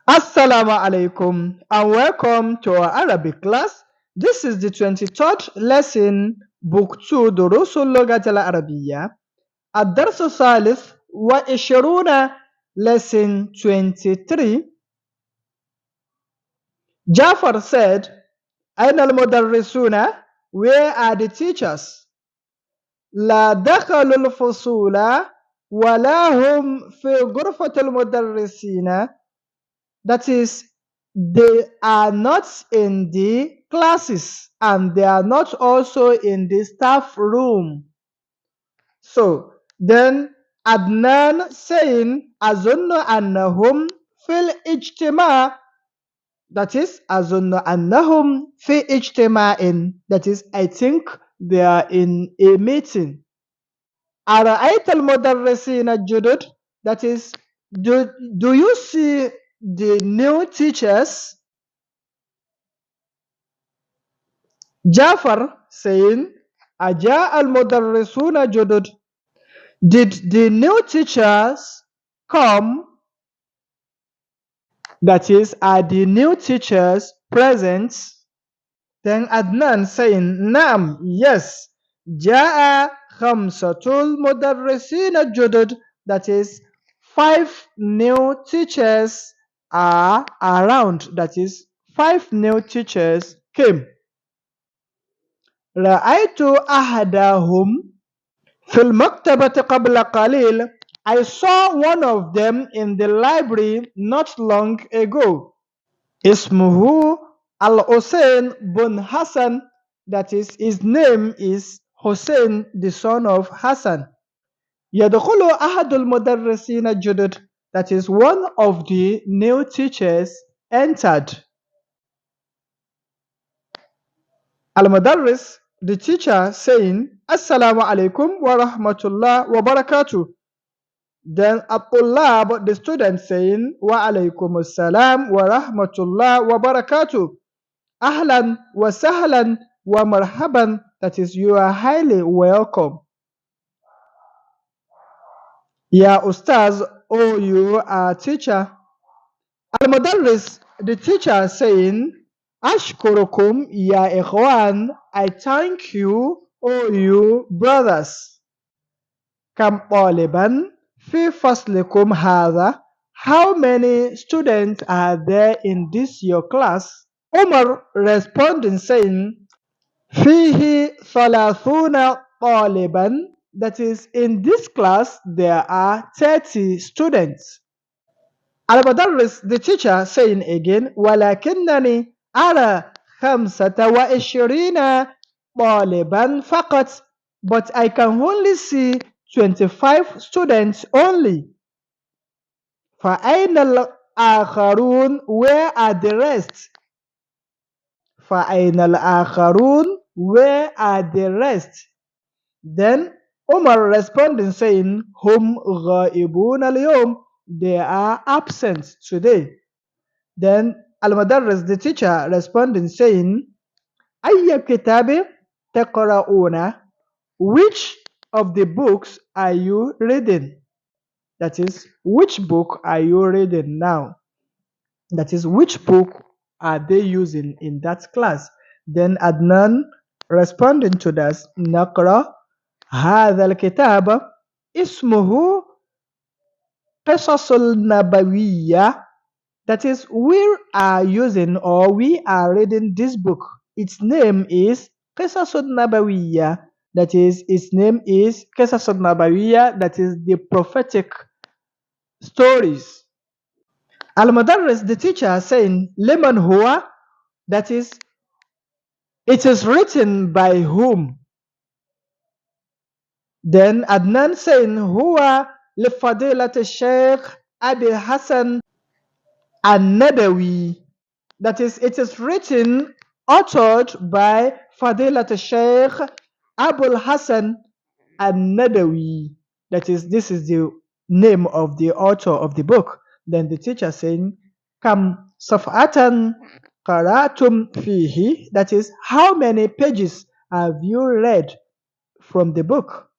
Assalamu alaikum and welcome to our Arabic class. This is the 23rd lesson, Book 2, Durusul Lughatil Arabiyyah. الدرس الثالث وعشرون, lesson 23. Jafar said, أين المدرسون? Where are the teachers? لا دخلوا الفصول ولا هم في غرفة المدرسين. That is, they are not in the classes and they are not also in the staff room. So then Adnan saying أظن أنهم في الاجتماع. That is أظن أنهم في اجتماع. That is, I think they are in a meeting. أرأيت المدرسين الجدد. That is, do you see the new teachers? Jafar saying, أجاء المدرسون جدد. Did the new teachers come? That is, are the new teachers present? Then Adnan saying, نعم, yes. جاء خمسة المدرسين الجدد. That is, 5 new teachers are around. That is, 5 new teachers came. رأيت أحدهم في المكتبة قبل قليل. I saw one of them in the library not long ago. اسمه Al-Hussein bin Hassan. That is, his name is Hussein, the son of Hassan. يدخل أحد المدرسين الجدد. That is, one of the new teachers entered. Al-Mudarris, the teacher, saying, Assalamu alaikum wa rahmatullah wa barakatuh. Then At-Tullab, the student, saying, Wa alaikum assalam wa rahmatullah wa barakatuh. Ahlan wa sahlan wa marhaban. That is, you are highly welcome. Ya Ustaz, oh, you are teacher. Al-Mudarris, the teacher, saying, Ashkurukum ya ikhwan. I thank you, oh, you brothers. Kam طالبا في فصلكم هذا. How many students are there in this your class? Umar responding saying, فيه ثلاثون طالبا. That is, in this class there are 30 students. Al-Mudarris, the teacher, saying again, ولكنني أرى 25 طالبا فقط. But I can only see 25 students only. فأين الآخرون? Where are the rest? فأين الآخرون? Where are the rest? Then Umar responding saying, هم غائبون اليوم. They are absent today. Then Al-Mudarris, the teacher, responding saying, أي كتاب تقرؤون? Which of the books are you reading? That is, which book are you reading now? That is, which book are they using in that class? Then Adnan responding to that, نقرأ هذا الكتاب اسمه قصص النبوية. That is, we are using or we are reading this book. Its name is قصص النبوية. That is, its name is قصص النبوية. That is, the prophetic stories. Al-Mudarris, the teacher, saying, Liman huwa? That is, it is written by whom? Then Adnan saying, Huwa lifadilat al-Shaykh Abi Hassan al-Nadawi. That is, it is written, authored by Fadilat al-Shaykh Abul Hassan al-Nadawi. That is, this is the name of the author of the book. Then the teacher saying, Kam saf'atan qaratum fihi. That is, how many pages have you read from the book?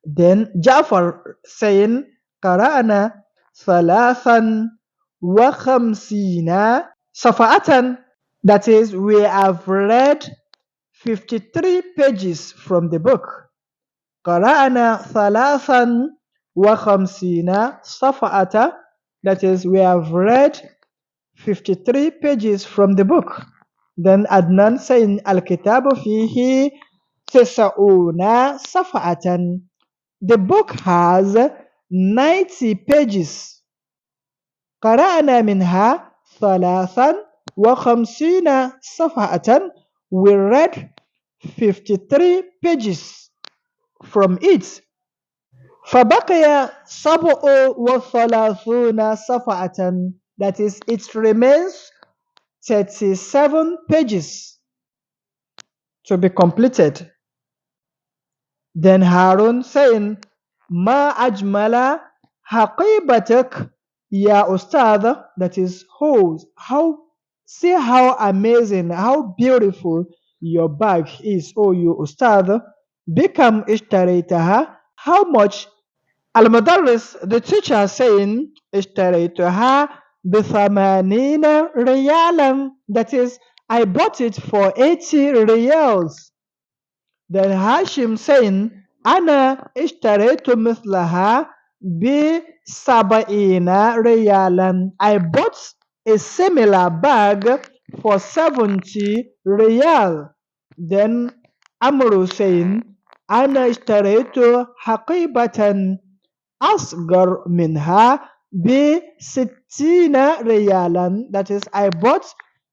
Then Jafar saying, Qara'ana thalathan وخمسين صفحة. That is, we have read 53 pages from the book. قرأنا ثلاثا وخمسين صفحة. That is, we have read 53 pages from the book. Then Adnan saying الكتاب فيه 90 صفحة. The book has 90 pages. قرأنا منها 53 صفحة. We read 53 pages from it. فبقي 37 صفحة. That is, it remains 37 pages to be completed. Then Harun saying, Ma ajmala haqibatak ya ustad. That is, see how amazing, how beautiful your bag is, oh you ustad. Bikam ishtaraytaha. How much? Al-Mudarris, the teacher, saying, ishtaraytaha bithamanina riyalan. That is, I bought it for 80 riyals. Then Hashim saying, Ana ishtaraytu mithlaha bi sab'ina riyalan. I bought a similar bag for 70 riyal. Then Amru saying, Ana ishtaraytu haqibatan asgar minha bi sittina riyalan. That is, I bought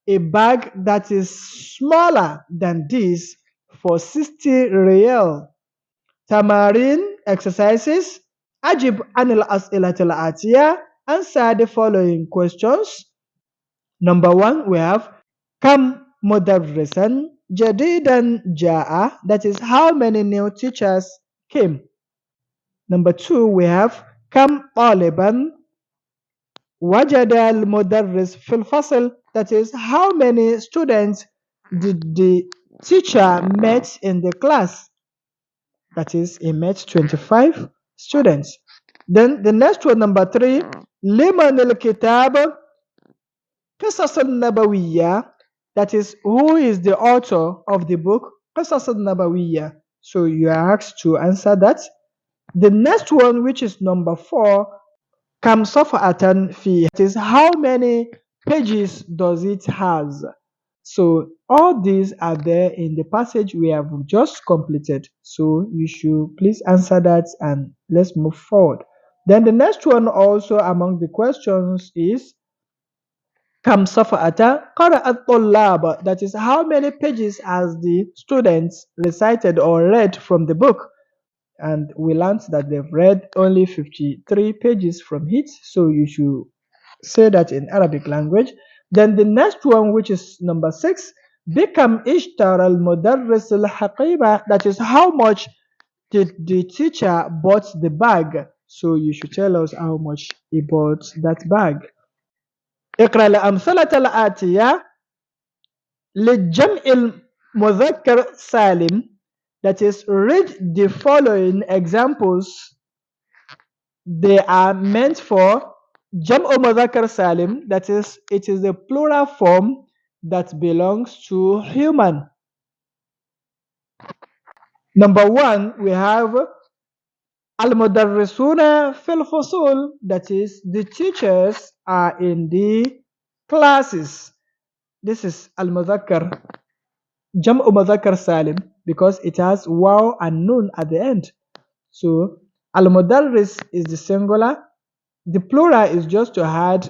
a bag that is smaller than this for 60 riyal. Tamarin exercises. Ajib anil as'ilatil atiya. Answer the following questions. Number 1, we have Kam mudarrisan jadidan ja'a. That is, how many new teachers came. Number 2, we have Kam taliban wajada al mudarris fil fasl. That is, how many students did the teacher met in the class. That is, he met 25 students. Then the next one, number 3, Liman al-Kitab Qisas al-Nabawiyya. That is, who is the author of the book Qisas al-Nabawiyya. So you are asked to answer that. The next one, which is number 4, Kam Safa'atan fi. That is, how many pages does it has? So all these are there in the passage we have just completed. So you should please answer that and let's move forward. Then the next one also among the questions is Kam Safa'ata Qara'at Tullab. That is, how many pages has the students recited or read from the book? And we learned that they've read only 53 pages from it. So you should say that in Arabic language. Then the next one, which is number 6, Bikam ishtar al mudarris al haqiba. That is, how much did the teacher bought the bag? So you should tell us how much he bought that bag. اقرأ الأمثلة الآتية للجمع المذكر سالم. That is, read the following examples. They are meant for Jam'u Mudhakkar Salim, that is, it is the plural form that belongs to human. Number 1, we have Al-Mudarrisuna fil Fusul, that is, the teachers are in the classes. This is Al-Mudhakkar, Jam'u Mudhakkar Salim, because it has waw and nun at the end. So Al-Mudarris is the singular. The plural is just to add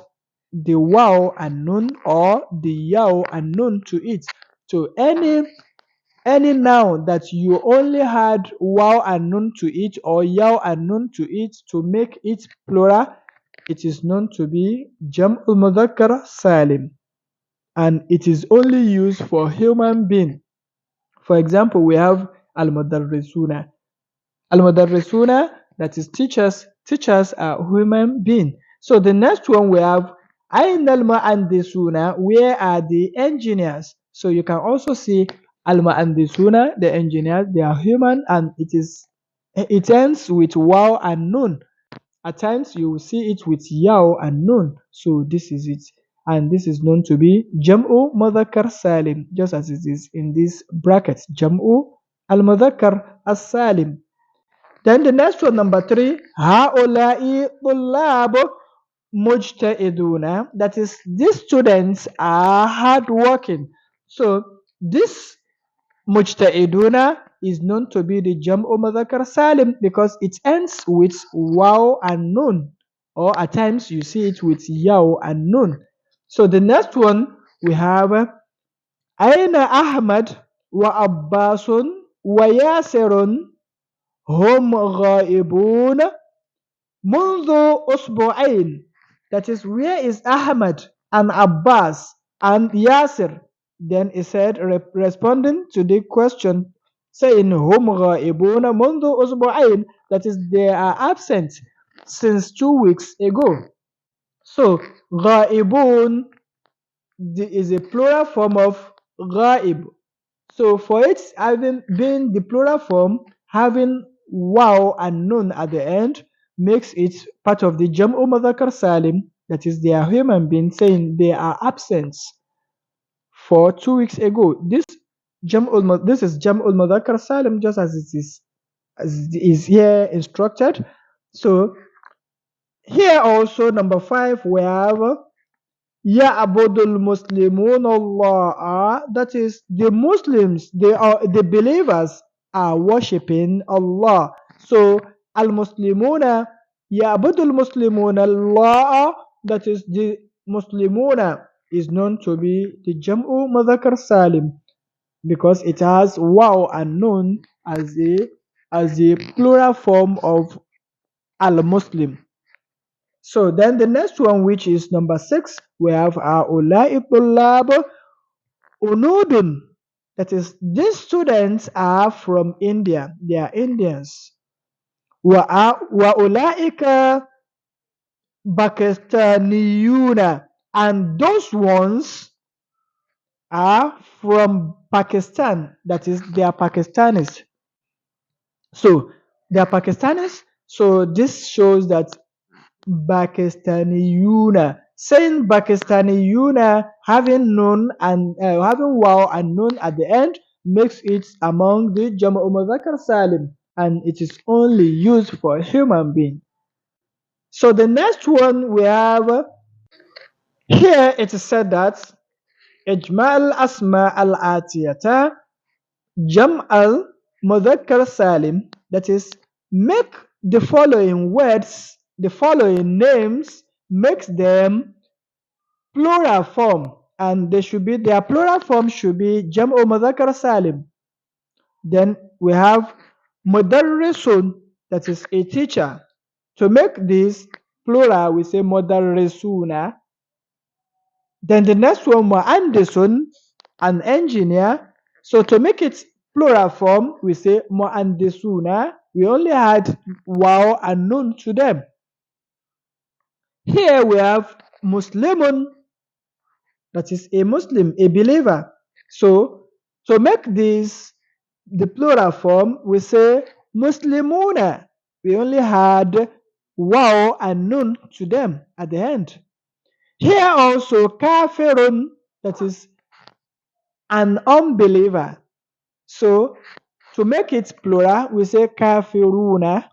the waw and nun or the yaw and nun to it. So any noun that you only had waw and nun to it or yaw and nun to it to make it plural, it is known to be Jam'ul Mudhakkar Salim, and it is only used for human being. For example, we have Al-Mudarrisuna. Al-Mudarrisuna, that is teachers. Teachers are human beings. So the next one we have Ain al-Mu'andisuna. Where are the engineers? So you can also see al-Mu'andisuna, the engineers. They are human, and it ends with waw and nun At times you will see it with yaw and nun. So this is it. And this is known to be Jam'u Mudhakkar Salim, just as it is in this bracket. Jam'u Al Mudhakkar As Salim. Then the next one, number 3, Ha'ula'i Tullab Mujtahiduna. That is, these students are hardworking. So this Mujtahiduna is known to be the Jam'u Mudhakkar Salim because it ends with waw and nun, or at times you see it with yaw and nun. So the next one we have Aina Ahmad wa Abbasun wa Yasirun hum ghaibun mundu usbu'ain. That is, where is Ahmad and Abbas and Yasir? Then he said, responding to the question, saying, Hum ghaibuna mundu usbu'ain. That is, they are absent since 2 weeks ago. So, ghaibun is a plural form of ghaib. So, for it having been the plural form, having waw and nun at the end makes it part of the Jam'u Mudhakkar Salim. That is, they are human beings saying they are absent for 2 weeks ago. This is Jam'ul Mudhakkar Salim, just as it is here instructed. So here also, number 5, we have Ya'budul Muslimun Allah. That is, the Muslims, the believers are worshipping Allah. So Al Muslimuna Ya'budul Muslimun Allah. That is, the Muslimuna is known to be the Jam'u Mudhakkar Salim because it has waw and nun as a plural form of Al Muslim. So then the next one, which is number 6, we have Ha'ula'i Tullab Unudun. That is, these students are from India. They are Indians. Wa ulaika Pakistaniyuna. And those ones are from Pakistan. That is, they are Pakistanis. So they are Pakistanis. So this shows that Pakistaniyuna. Saying Pakistaniyuna having nun and having waw and nun at the end makes it among the Jam'u Mudhakkar Salim, and it is only used for a human being. So the next one we have here, it is said that Ijmal Asma al Atiyata Jam al Mudhakkar Salim, that is, make the following words, the following names, makes them plural form, and their plural form should be Jam'u Mudhakkar Salim. Then we have Mudarrisun, that is a teacher. To make this plural, we say Mudarrisuna. Then the next one, Mu'andisun, an engineer. So to make it plural form, we say Mu'andisuna. We only add waw and nun to them. Here we have Muslimun, that is a Muslim, a believer. So to make this the plural form, we say Muslimuna. We only had waw and nun to them at the end. Here also Kafirun, that is an unbeliever. So to make it plural, we say Kafiruna,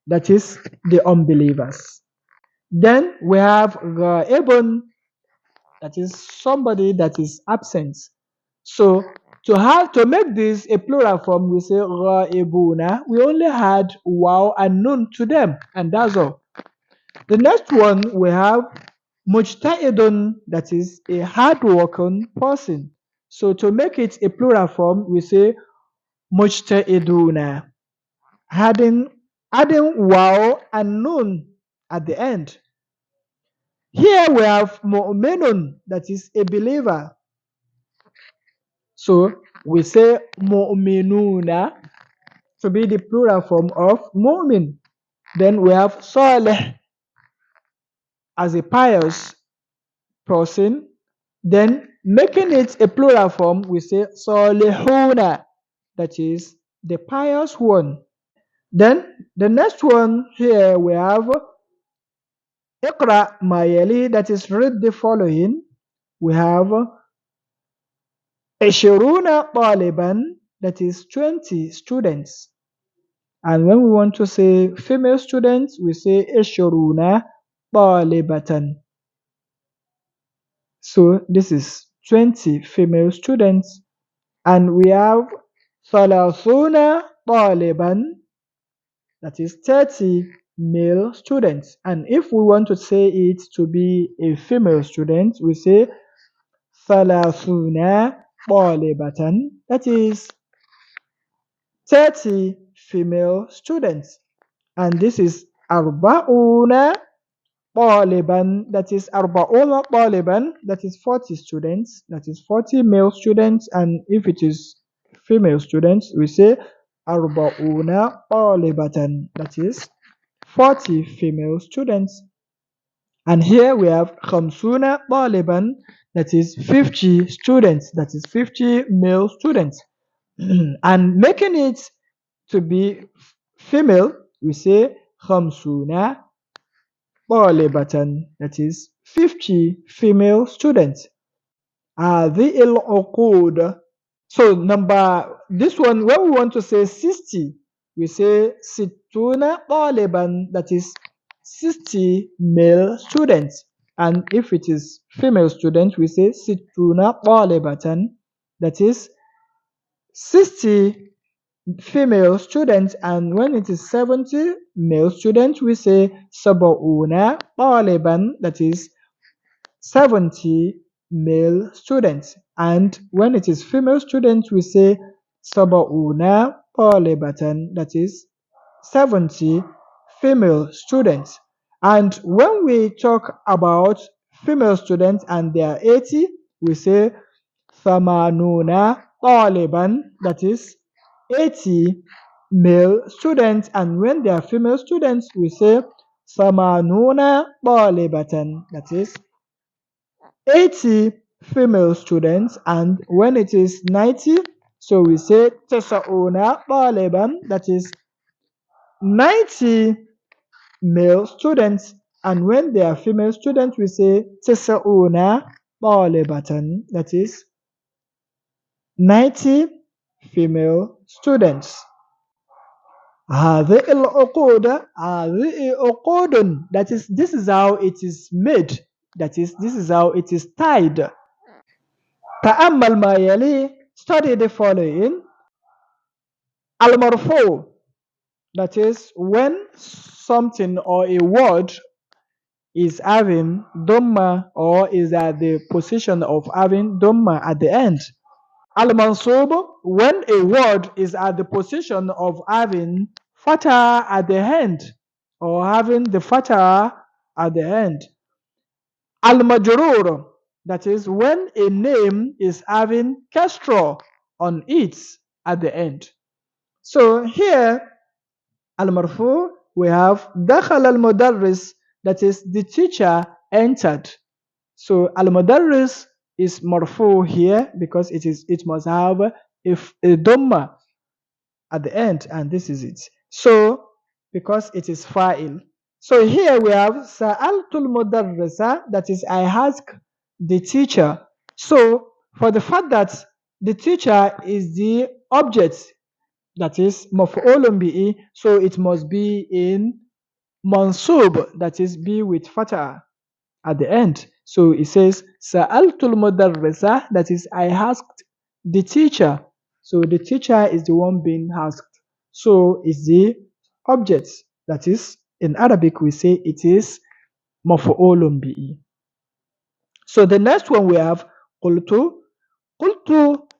that is the unbelievers. Then we have Ghaibun, that is somebody that is absent. So to make this a plural form, we say Ghaibuna. We only had waw and nun to them, and that's all. The next one we have Mujtahidun, that is a hardworking person. So to make it a plural form, we say Mujtahiduna, adding waw and nun at the end. Here we have Mu'minun, that is a believer. So we say Mu'minuna to be the plural form of Mu'min. Then we have Salih as a pious person. Then making it a plural form, we say Salihuna, that is the pious one. Then the next one here we have Iqra ma yali, that is read the following. We have Ishiruna Taliban, that is 20 students. And when we want to say female students, we say Ishiruna Talibatan. So this is 20 female students. And we have Thalathuna Taliban, that is 30 male students. And if we want to say it to be a female student, we say Thalathuna Talibatan, that is 30 female students. And this is Arba'una Taliban, that is Arba'una Taliban, that is 40 students, that is 40 male students. And if it is female students, we say Arba'una Talibatan, that is 40 female students. And here we have Khamsuna Taliban, that is 50 students, that is 50 male students. And making it to be female, we say Khamsuna Talibatan, that is 50 female students. The العقود. So this one, when we want to say 60, we say Situna Taliban, that is 60 male students. And if it is female student, we say Situna Talibatan, that is 60 female students. And when it is 70 male students, we say Saba'una Taliban, that is 70 male students. And when it is female students, we say Saba'una Talibatan, that is 70 female students. And when we talk about female students and they are 80, we say Thamanuna Taliban, that is 80 male students. And when they are female students, we say Thamanuna Talibatan, that is 80 female students. And when it is 90, so we say Tasa'una Taliban, that is 90 male students. And when they are female students, we say Tasa'una Talibatan, that is 90 female students. هذه العقود هذه عقود, that is, this is how it is made, that is, this is how it is tied. تأمل ما يلي, study the following. Al-marfu, that is when something or a word is having dhamma or is at the position of having dhamma at the end. Al-mansub, when a word is at the position of having fatha at the end or having the fatha at the end. Al-majrur, that is when a name is having kasra on it at the end. So here, al-marfu, we have dakhal al-mudarris, that is the teacher entered. So al-mudarris is marfu here because it must have a dhamma at the end, and this is it. So because it is fa'il. So here we have sa'altul mudarrisa, that is I ask the teacher. So for the fact that the teacher is the object, that is maf'ulun bihi, so it must be in mansub, that is be with fatha at the end. So it says sa'altul mudarrisa, that is I asked the teacher. So the teacher is the one being asked. So it's the object, that is in Arabic we say it is maf'ulun bihi. So the next one we have qultu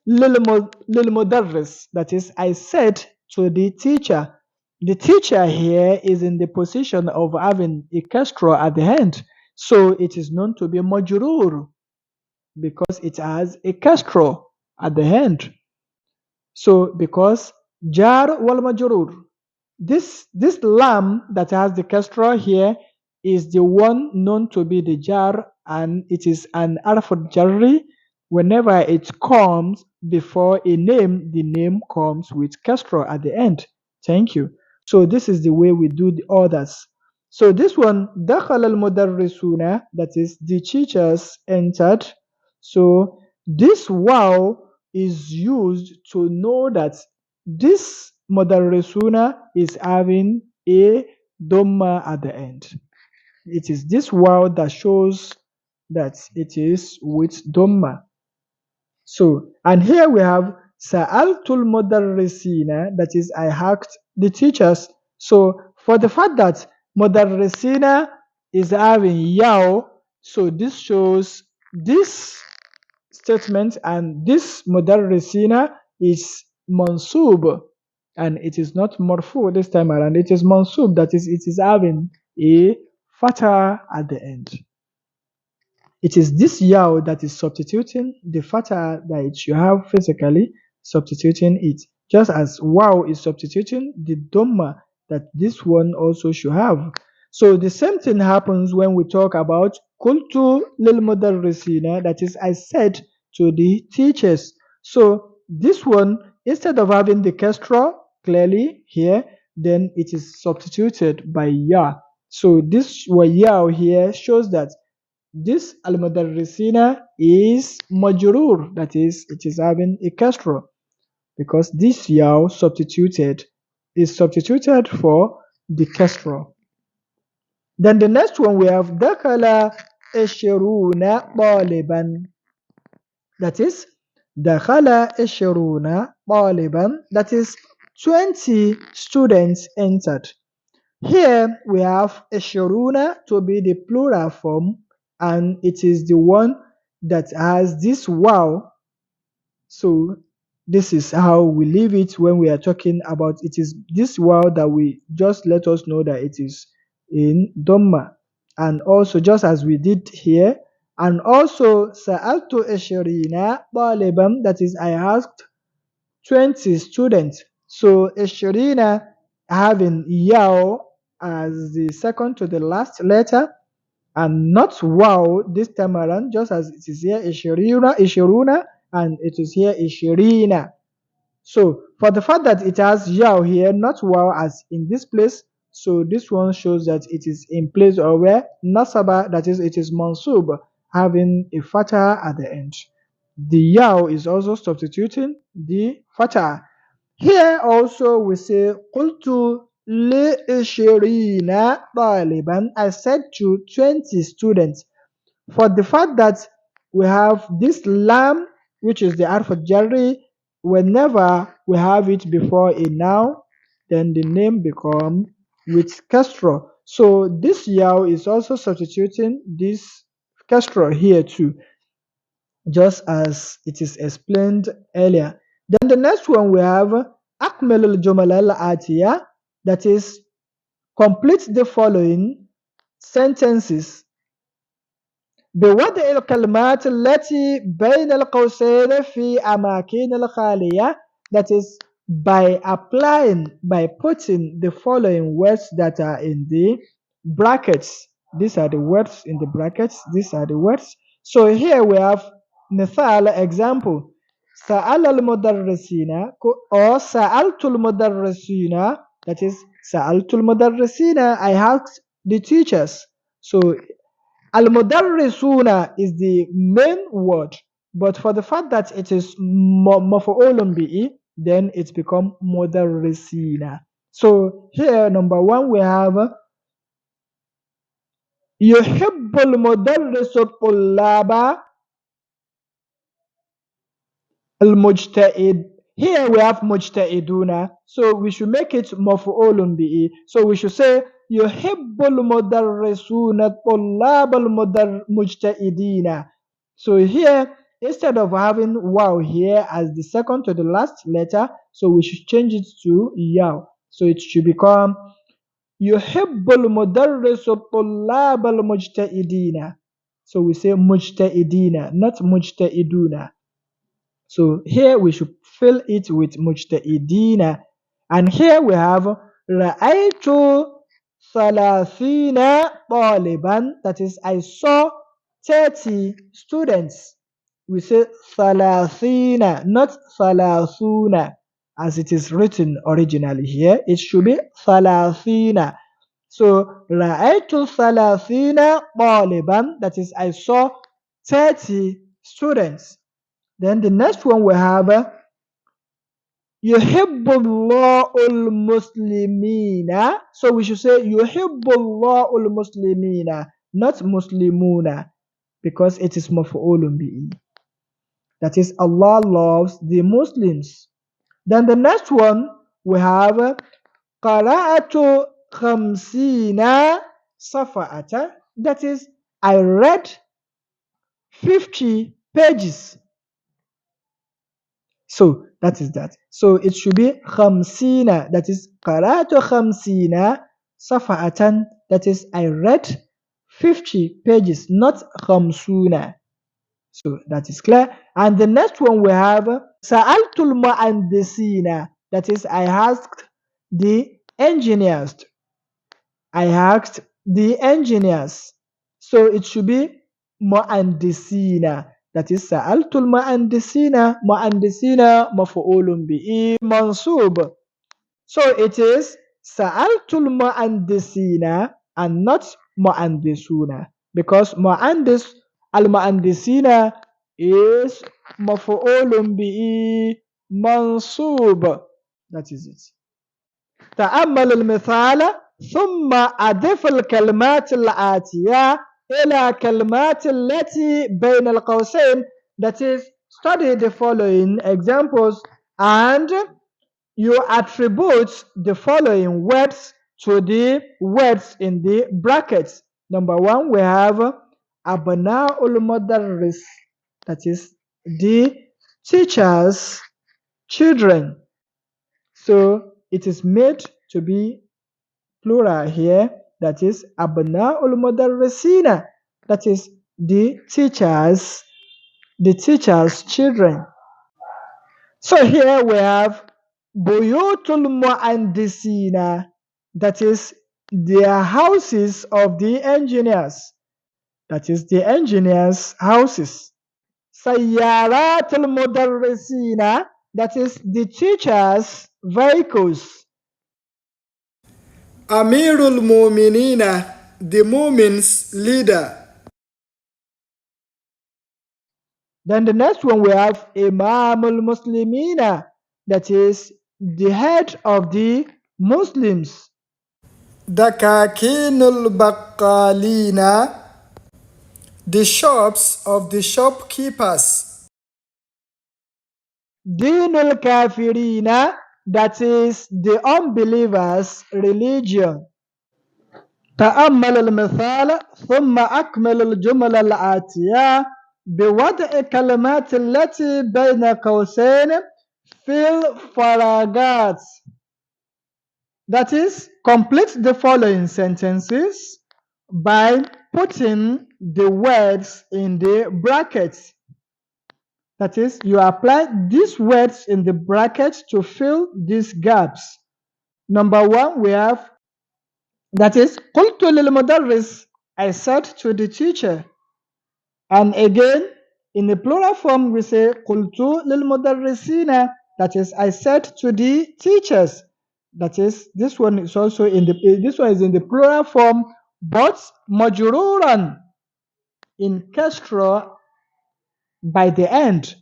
lil mudarris, that is I said to the teacher. The teacher here is in the position of having a kasra at the end, so it is known to be majrur because it has a kasra at the end. So because jar wal majrur, this lam that has the kasra here is the one known to be the jar, and it is an arfud jarri. Whenever it comes before a name, the name comes with kasra at the end. Thank you. So this is the way we do the others. So this one, دخل المدرسون, that is the teachers entered. So this wow is used to know that this mudarrisuna is having a dhamma at the end. It is this wow that shows that it is with dhamma. So, and here we have Sa'altul Mudarrisina, that is, I asked the teachers. So, for the fact that Mudarrisina is having Yao, so this shows this statement, and this Mudarrisina is Mansub, and it is not Marfu this time around, it is Mansub, that is, it is having a fatah at the end. It is this yaw that is substituting the fatha that it should have physically, substituting it. Just as wow is substituting the dhamma that this one also should have. So the same thing happens when we talk about kultu lil mudarrisina, that is, I said to the teachers. So this one, instead of having the kestra clearly here, then it is substituted by ya. So this yaw here shows that this al-mudarrisina is majrur, that is, it is having a kasra, because this yaw substituted is substituted for the kasra. Then the next one we have dakala ishiruna taliban, that is dakala ishiruna taliban, that is 20 students entered. Here we have Eshuruna to be the plural form, and it is the one that has this wow. So this is how we leave it when we are talking about it. Is this wow that we just let us know that it is in Dhamma. And also just as we did here, and also Sa'altu Eshurina Talibam, that is, I asked 20 students. So Eshurina having Yao as the second to the last letter, and not wow this time around, just as it is here Ishiruna, and it is here Ishirina. So for the fact that it has Yao here, not wow as in this place, so this one shows that it is in place or where Nasaba, that is, it is Mansub, having a fatah at the end. The Yao is also substituting the fatah. Here also we say قلت لعشرين طالبا, I said to 20 students. For the fact that we have this lam, which is the harf al-jarri, whenever we have it before a noun, then the name become with kasra. So this yaw is also substituting this kasra here too, just as it is explained earlier. Then the next one we have Akmel al Jumal al Atiya, that is, complete the following sentences. بوضع الكلمات التي بين القوسين في أماكن الخالية, that is, by applying, by putting the following words that are in the brackets. These are the words in the brackets, these are the words. So here we have مثال, example, سأل المدرسين or سألت المدرسين, that is, سألت المدرسين, I asked the teachers. So Al-Mudarrisuna is the main word, but for the fact that it is maf'ulun bihi, then it's become mudarrisina. So here, number one, we have يحب المدرس الطلاب المجتهد. Here we have mujtahiduna, so we should make it maf'ulun bihi. So we should say يحب المدرسون الطلاب المجتهدين. So here, instead of having wow here as the second to the last letter, so we should change it to yaw. So it should become يحب المدرس الطلاب المجتهدين. So we say mujtahidina, not mujtahiduna. So here we should fill it with mujtahidina. And here we have ra'aytu thalathina taliban, that is, I saw 30 students. We say thalathina, not thalathuna. as it is written originally here. It should be thalathina. So ra'aytu thalathina taliban, that is, I saw 30 students. Then the next one we have yuhibbullahu muslimina. So we should say yuhibbullahu muslimina, not muslimuna, because it is maf'ulun bihi. That is, Allah loves the Muslims. Then the next one we have qara'atu khamsina safa'ata. That is, I read 50 pages. So that is that. So it should be khamsina. That is, qara'atu khamsina safa'atan. That is, I read 50 pages, not khamsuna. So that is clear. And the next one we have sa'altul mu'andisina. That is, I asked the engineers. I asked the engineers. So it should be mu'andisina. That is sa'altul mu'andisina. Mu'andisina maf'ulun bihi mansub. So it is sa'altul mu'andisina and not mu'andisuna, because mu'andis al-mu'andisina is maf'ulun bihi mansub. That is it. تأمل المثال ثم أضف الكلمات الآتية إلى كلمات التي بين القوسين. That is, study the following examples and you attribute the following words to the words in the brackets. Number one, we have Abna'ul Mudarris, that is, the teacher's children. So it is made to be plural here, that is Abna'ul Mudarrisina, that is, the teacher's children. So here we have Buyutul Mu'andisina, that is, their houses of the engineers, that is, the engineers' houses. Sayyaratul Mudarrisina, that is, the teachers' vehicles. Amirul Mu'minina, the Mu'min's leader. Then the next one we have Imamul Muslimina, that is, the head of the Muslims. Dakakinul Baqqalina, the shops of the shopkeepers. Dinul Kafirina, that is, the unbelievers' religion. تأمل المثال ثم أكمل الجمل الآتية بوضع كلمات التي بين قوسين في الفراغات. That is, complete the following sentences by putting the words in the brackets. That is, you apply these words in the brackets to fill these gaps. Number one, we have, that is, قلت للمدرس, I said to the teacher. And again, in the plural form, we say قلت للمدرسين, that is, I said to the teachers. That is, this one is also in the plural form, but majruran, in kasra by the end.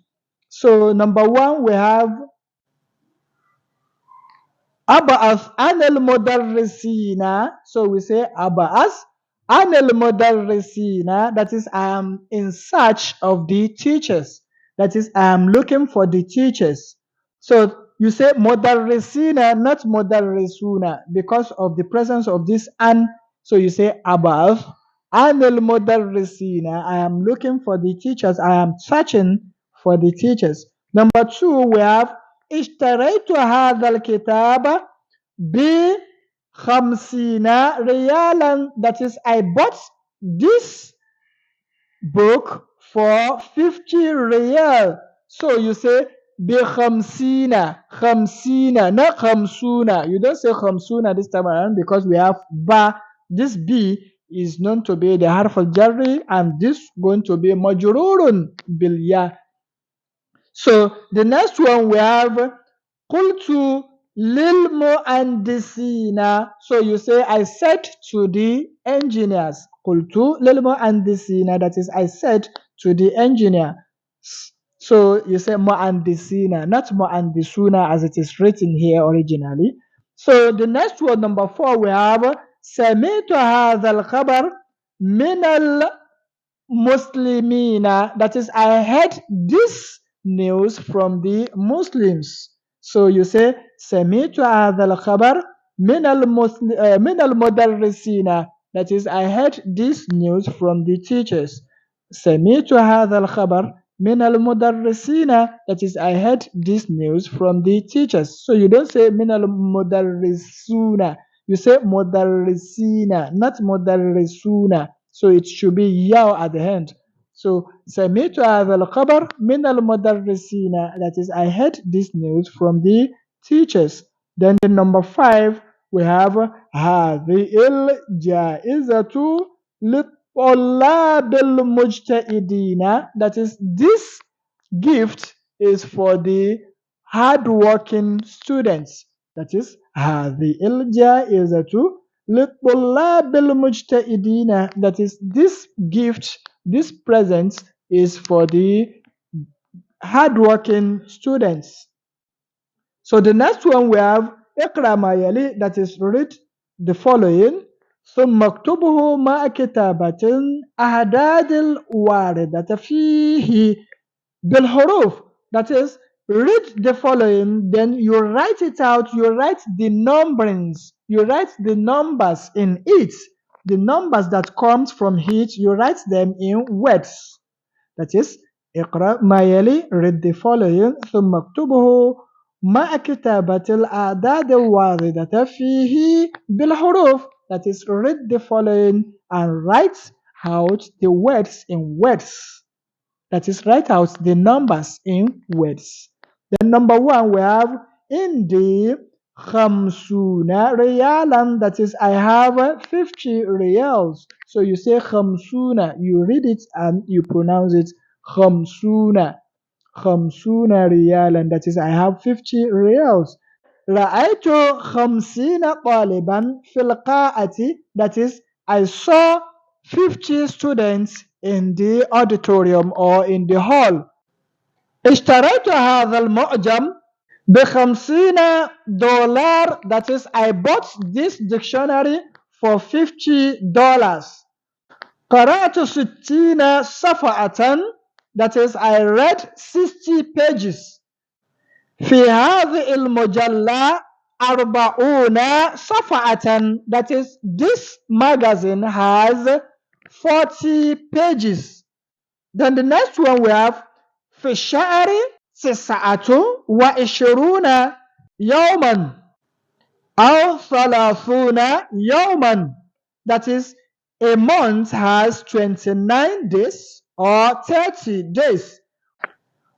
So number one, we have Aba'ath anil mudarrisina. So we say Aba'ath anil mudarrisina. That is, I am in search of the teachers. That is, I am looking for the teachers. So you say mudarrisina, not mudarrisuna, because of the presence of this an. So you say Aba'ath anil mudarrisina. I am looking for the teachers. I am searching for the teachers. Number two, we have اشتريت هذا الكتاب ب50 ريالا. That is, I bought this book for 50 riyal. So you say ب50, not khamsuna. You don't say khamsuna this time around because we have ba. This b is known to be the harf al-jarri, and this going to be majrurun bil ya. So the next one we have قلت للمهندسين. So you say I said to the engineers. قلت للمهندسين, that is I said to the engineer. So you say mu'andisina, not mu'andisuna as it is written here originally. So the next word, number 4, we have سمعت هذا الخبر من Muslimina, that is, I heard this news from the Muslims. So you say, سمعت هذا الخبر من المدرسين, that is, I heard this news from the teachers. سمعت هذا الخبر من المدرسين, that is, I heard this news from the teachers. So you don't say من المدرسون, you say مدرسين, not مدرسون. So it should be yaw at the end. So سمعت هذا الخبر من المدرسين, that is, I heard this news from the teachers. Then the number 5, we have هذه الجائزة للطلاب المجتهدين, that is, this gift is for the hardworking students. That is, هذه الجائزة للطلاب المجتهدين, that is, this gift, this present is for the hardworking students. So the next one we have اقرأ ما يلي, that is, read the following. ثم اكتبه مع كتابة أعداد الواردة فيه بالحروف, that is, read the following, then you write it out, you write the numberings, you write the numbers in it, the numbers that comes from it, you write them in words. That is, اقرأ ما يلي, read the following, ثم اكتبه مع كتابة الأعداد الواردة فيه بالحروف, that is, read the following and write out the words in words. That is, write out the numbers in words. Then number 1, we have in the khamsuna riyalan, that is, I have 50 riyals. So you say khamsuna, you read it and you pronounce it khamsuna. Khamsuna riyalan, that is, I have 50 riyals. رأيت 50 طالبا في القاعة, that is, I saw 50 students in the auditorium or in the hall. اشتريت هذا المعجم $50, that is, I bought this dictionary for $50. قرأت 60 صفحة, that is, I read 60 pages. في هذه المجلة 40 صفحة, that is, this magazine has 40 pages. Then the next one we have في الشهر 29 يوما أو 30 يوما, that is, a month has 29 days or 30 days.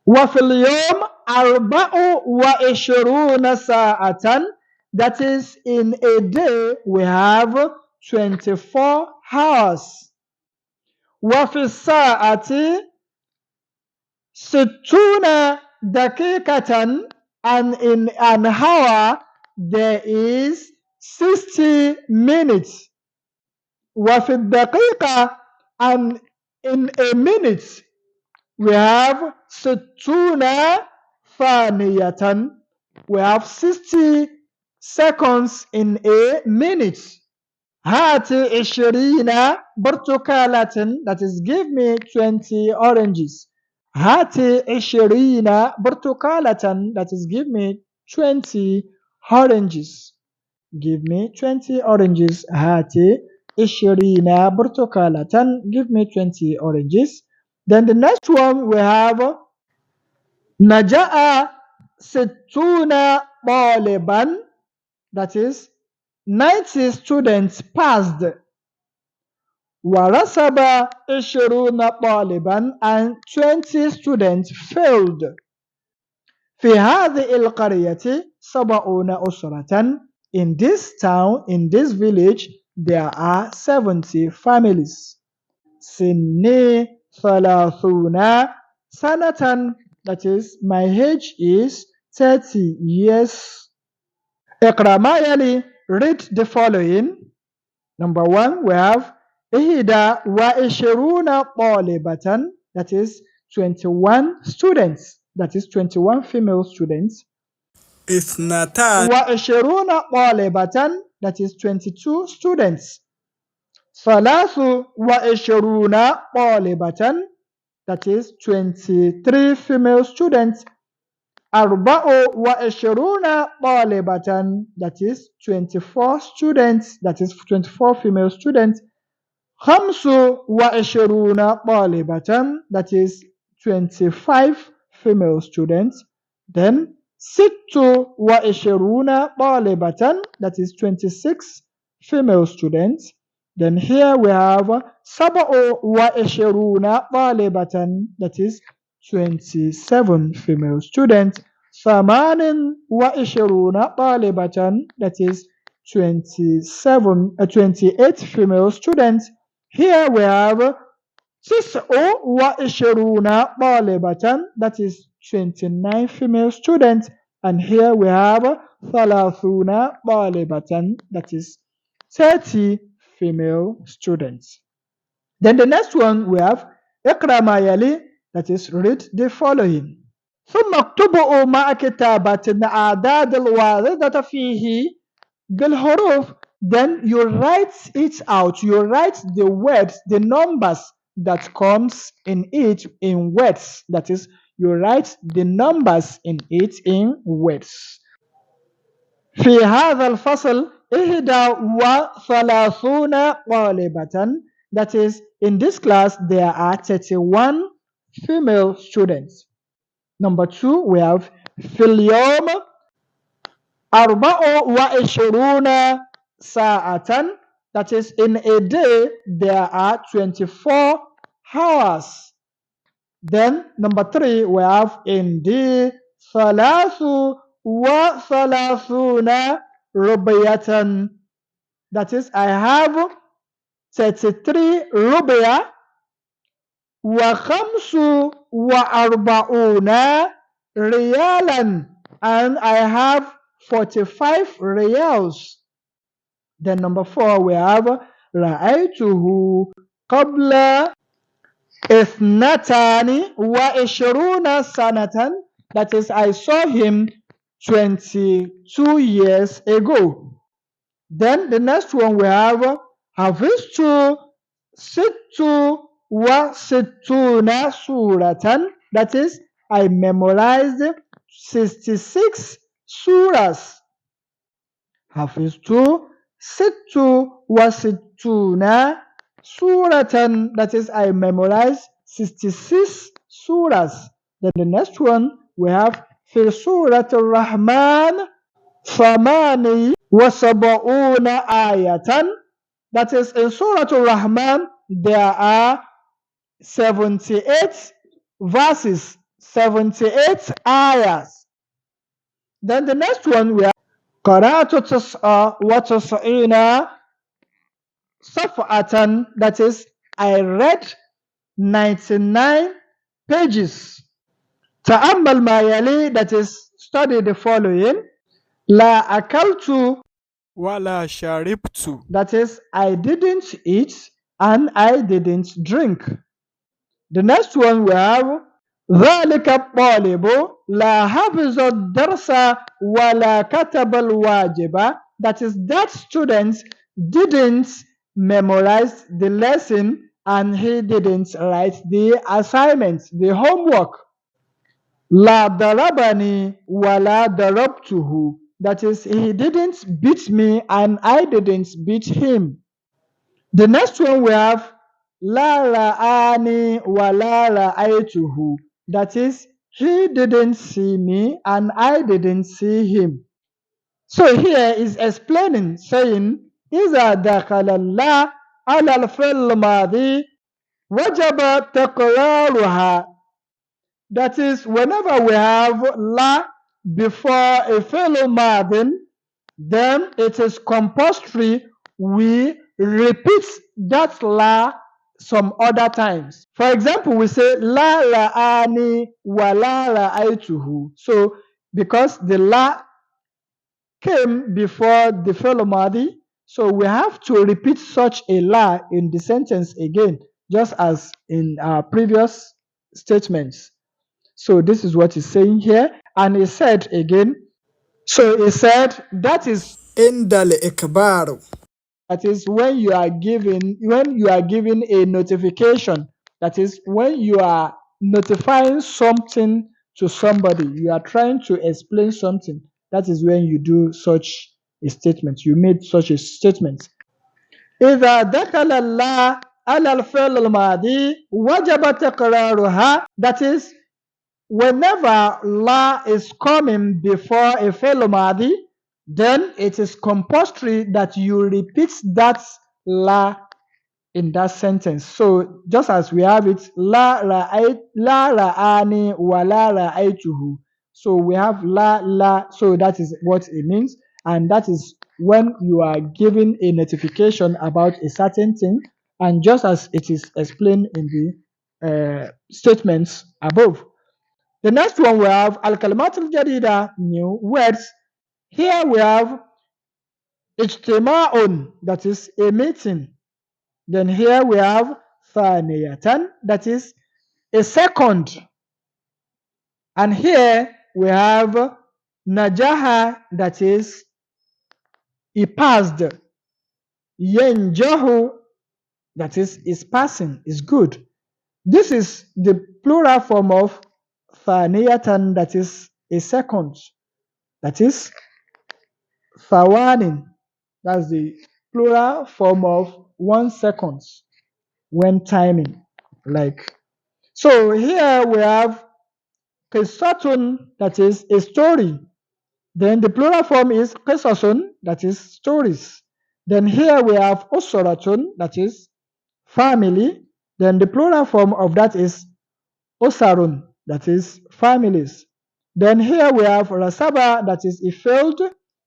وفي اليوم 24 ساعة, that is, in a day we have 24 hours. وفي الساعة 60 دقيقة, and in an hour there is 60 minutes. وفي الدقيقة, and in a minute we have 60 ثانية, we have 60 seconds in a minute. هات 20 برتقالة, that is, give me 20 oranges. هات 20 برتقالة, that is, give me 20 oranges. Give me 20 oranges. هات 20 برتقالة, give me 20 oranges. Then the next one we have نجاء 60 طالبا, that is, 90 students passed. ورسب 20 طالبا, and 20 students failed. في هذه القرية 70 أسرة, in this town, in this village, there are 70 families. سني 30 سنة, that is, my age is 30 years. اقرأ ما يلي. Read the following. Number 1, we have إحدى وعشرون طالبة, that is 21 students, that is 21 female students. اثنتان وعشرون طالبة, that is 22 students. ثلاث وعشرون طالبة, that is 23 female students. أربع وعشرون طالبة, that is 24 students, that is 24 female students. خمس وعشرون طالبة, that is 25 female students. Then ست وعشرون طالبة, that is 26 female students. Then here we have سبع وعشرون طالبة, that is 27 female students. ثمان وعشرون طالبة, that is 28 female students. Here we have تسع وعشرون طالبة, that is 29 female students. And here we have ثلاثون طالبة, that is 30 female students. Then the next one we have اقرأ ما يلي, that is read the following. ثم اكتبوا مع كتابة الأعداد الواردة فيه بالحروف. Then you write it out. You write the words, the numbers that comes in it in words. That is, you write the numbers in it in words. في هذا الفصل 31 طالبة. That is, in this class there are 31 female students. Number 2, we have في اليوم 24 ساعة. That is, in a day there are 24 hours. Then number 3, we have عندي 33 ربية. That is, I have 33 ربية. و45 ريالا, and I have 45 riyals. Then number 4, we have رأيته قبل 22 سنة. That is, I saw him 22 years ago. Then the next one we have حفظت 66 سورة. That is, I memorized 66 surahs. حفظت 66 سورة. That is, I memorized 66 surahs. Then the next one we have في سورة الرحمن 78 آية. That is, in Surah Al-Rahman there are 78 verses, 78 ayahs. Then the next one we have قرأت 99 صفحة. That is, I read 99 pages. تأمل ما يلي. That is, study the following. لا أكلت ولا شربت. That is, I didn't eat and I didn't drink. The next one we have ذلك الطالب لا حفظ الدرس ولا كتب الواجب. That is, that student didn't memorize the lesson and he didn't write the assignment, the homework. لا ضربني ولا ضربته. That is, he didn't beat me and I didn't beat him. The next one we have لا رآني ولا رأيته. That is, he didn't see me and I didn't see him. So here is explaining, saying إذا دخل الله على الفعل الماضي وجب تكرارها. That is, whenever we have la before a fi'l madin, then it is compulsory we repeat that la some other times. For example, we say la ra'ani wa la ra'aytuhu. So because the la came before the fi'l madi, so we have to repeat such a la in the sentence again, just as in our previous statements. So this is what he's saying here, and he said again. So he said عند الإكبار. that is when you are giving a notification. That is when you are notifying something to somebody. You are trying to explain something. That is when you do such a statement. You made such a statement. إذا دخل الله على الفعل الماضي وجب تكرارها. That is, whenever la is coming before a fi'l madi, then it is compulsory that you repeat that la in that sentence. So just as we have it, la ra'ani wa la ra'aytuhu. So we have la, so that is what it means, and that is when you are giving a notification about a certain thing, and just as it is explained in the statements above. The next one we have al-kalimat al-jadida, new words. Here we have ijtima'un, that is a meeting. Then here we have thaniyatan, that is a second. And here we have najaha, that is he passed. Yanjahu, that is passing, is good. This is the plural form of thaniyatan, that is a second. That is Thawanin, that's the plural form of 1 second when timing. Like, so here we have qissatun, that is a story. Then the plural form is qisasun, that is stories. Then here we have usratun, that is family. Then the plural form of that is usarun, that is families. Then here we have rasaba, that is a failed.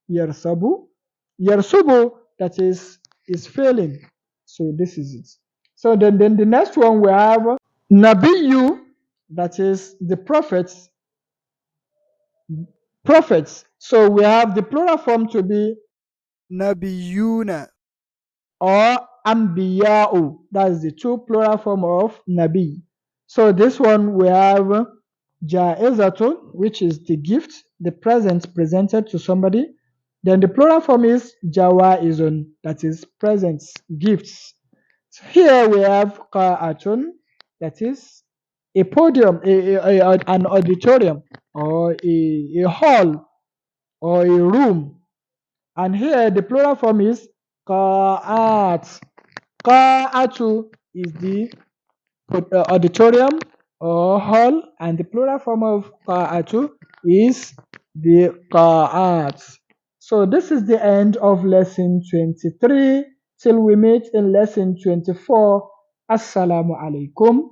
Yarsabu, yarsubu, that is failing. So this is it. So then the next one we have nabiyu, that is the prophets. Prophets. So we have the plural form to be نبيون. or ambiya'u. That is the two plural form of nabi. So this one we have ja'izatun, which is the gift, the present presented to somebody. Then the plural form is jawaizun, that is presents, gifts. Here we have qa'atun, that is a podium, an auditorium, or a hall, or a room. And here the plural form is qa'at. Qa'atu is the auditorium or hall, and the plural form of qa'atu is the qa'at. So this is the end of lesson 23. Till we meet in lesson 24. Assalamu alaikum